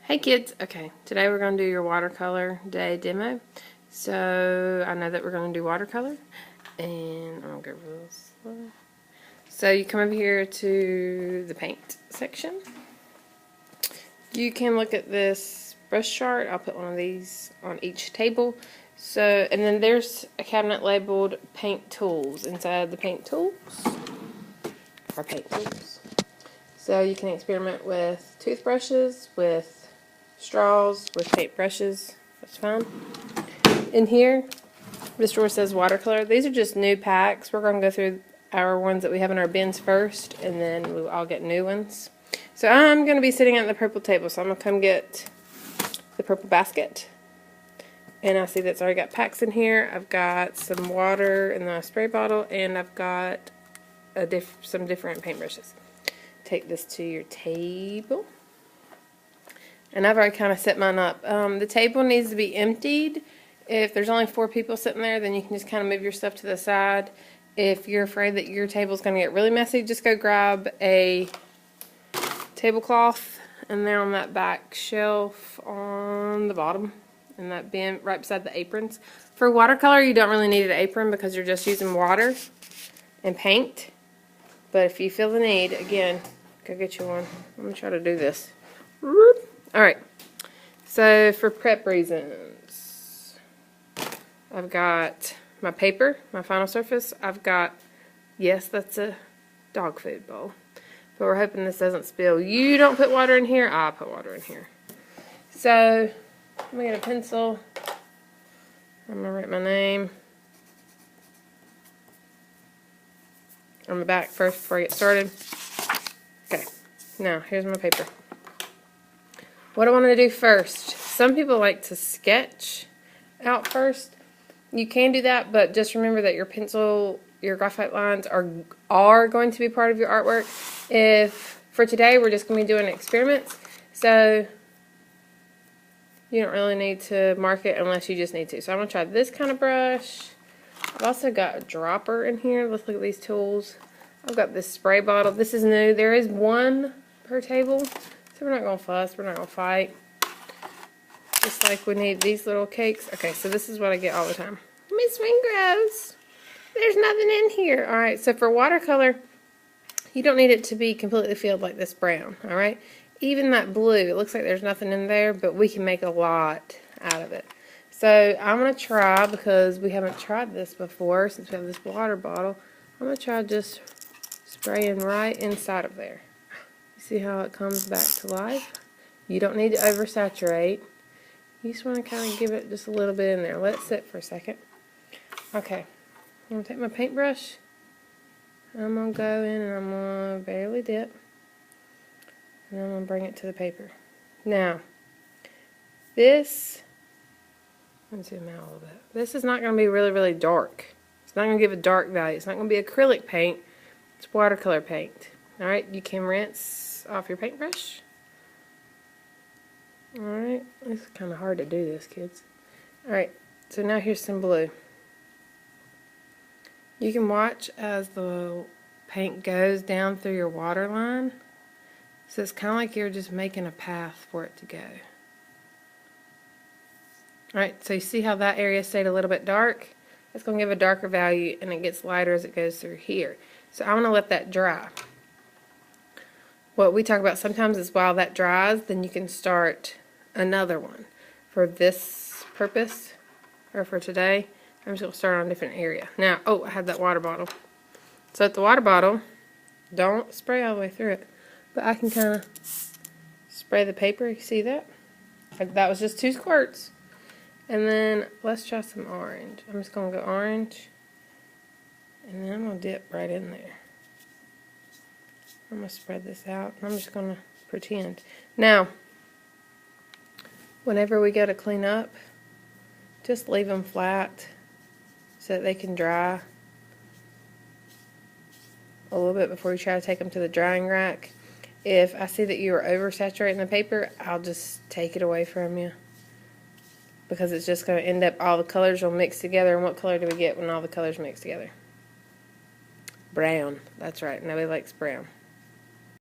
Hey kids, okay, today we're going to do your watercolor day demo. So I know that we're going to do watercolor, and I'm going to go real slow. So you come over here to the paint section. You can look at this brush chart. I'll put one of these on each table. So, and then there's a cabinet labeled paint tools inside the paint tools, or paint tools. So you can experiment with toothbrushes, with straws, with paint brushes. That's fine. In here, this drawer says watercolor. These are just new packs. We're going to go through our ones that we have in our bins first, and then we'll all get new ones. So I'm going to be sitting at the purple table, so I'm going to come get the purple basket. And I see that's already got packs in here. I've got some water in the spray bottle, and I've got some different paint brushes. Take this to your table. And I've already kind of set mine up. The table needs to be emptied. If there's only 4 people sitting there, then you can just kind of move your stuff to the side. If you're afraid that your table's going to get really messy, just go grab a tablecloth, and they're on that back shelf on the bottom, in that bin right beside the aprons. For watercolor, you don't really need an apron because you're just using water and paint. But if you feel the need, again, go get you one. I'm going to try to do this. Alright, so for prep reasons, I've got my paper, my final surface. I've got, yes, that's a dog food bowl, but we're hoping this doesn't spill. You don't put water in here, I put water in here. So, I'm going to get a pencil. I'm going to write my name on the back first before I get started. Okay, now here's my paper. What I want to do first, some people like to sketch out first. You can do that, but just remember that your pencil, your graphite lines are going to be part of your artwork. For today, we're just going to be doing experiments, so you don't really need to mark it unless you just need to. So I'm going to try this kind of brush. I've also got a dropper in here. Let's look at these tools. I've got this spray bottle. This is new. There is one per table. So we're not going to fuss, we're not going to fight. Just like we need these little cakes. Okay, so this is what I get all the time. Miss Wingrows, there's nothing in here. Alright, so for watercolor, you don't need it to be completely filled like this brown. Alright, even that blue, it looks like there's nothing in there, but we can make a lot out of it. So I'm going to try, because we haven't tried this before, since we have this water bottle, I'm going to try just spraying right inside of there. See how it comes back to life? You don't need to oversaturate. You just want to kind of give it just a little bit in there. Let it sit for a second. Okay. I'm going to take my paintbrush. I'm going to go in and I'm going to barely dip. And I'm going to bring it to the paper. Now, this, let me zoom out a little bit. This is not going to be really, really dark. It's not going to give a dark value. It's not going to be acrylic paint. It's watercolor paint. Alright, you can rinse off your paintbrush. Alright, it's kind of hard to do this, kids. Alright, so now here's some blue. You can watch as the paint goes down through your water line. So it's kind of like you're just making a path for it to go. Alright, so you see how that area stayed a little bit dark? It's going to give a darker value, and it gets lighter as it goes through here. So I'm going to let that dry. What we talk about sometimes is while that dries, then you can start another one. For this purpose, or for today, I'm just going to start on a different area. Now, oh, I had that water bottle. So at the water bottle, don't spray all the way through it, but I can kind of spray the paper. You see that? That was just 2 squirts. And then let's try some orange. I'm just going to go orange, and then I'm going to dip right in there. I'm going to spread this out, and I'm just going to pretend. Now, whenever we go to clean up, just leave them flat so that they can dry a little bit before you try to take them to the drying rack. If I see that you are oversaturating the paper, I'll just take it away from you, because it's just going to end up, all the colors will mix together. And what color do we get when all the colors mix together? Brown. That's right. Nobody likes brown.